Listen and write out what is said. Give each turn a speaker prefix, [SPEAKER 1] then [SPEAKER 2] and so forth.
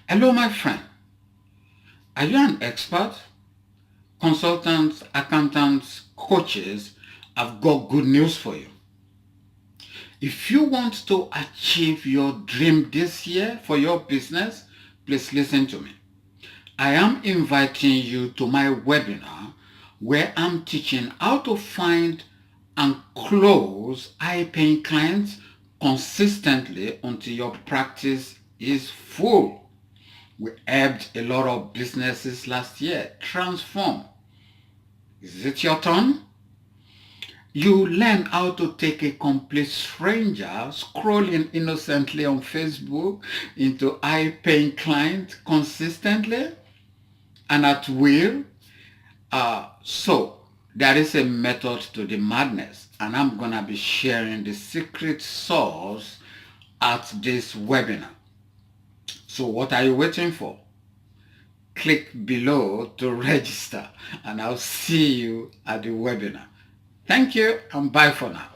[SPEAKER 1] Hello, my friend. Are you an expert? Consultants, accountants, coaches, I've got good news for you. If you want to achieve your dream this year for your business, please listen to me. I am inviting you to my webinar where I'm teaching how to find and close high-paying clients consistently until your practice is full. We helped a lot of businesses last year transform. Is it your turn? You learn how to take a complete stranger scrolling innocently on Facebook into high-paying client consistently and at will. So there is a method to the madness, and I'm gonna be sharing the secret sauce at this webinar. So what are you waiting for? Click below to register, and I'll see you at the webinar. Thank you and bye for now.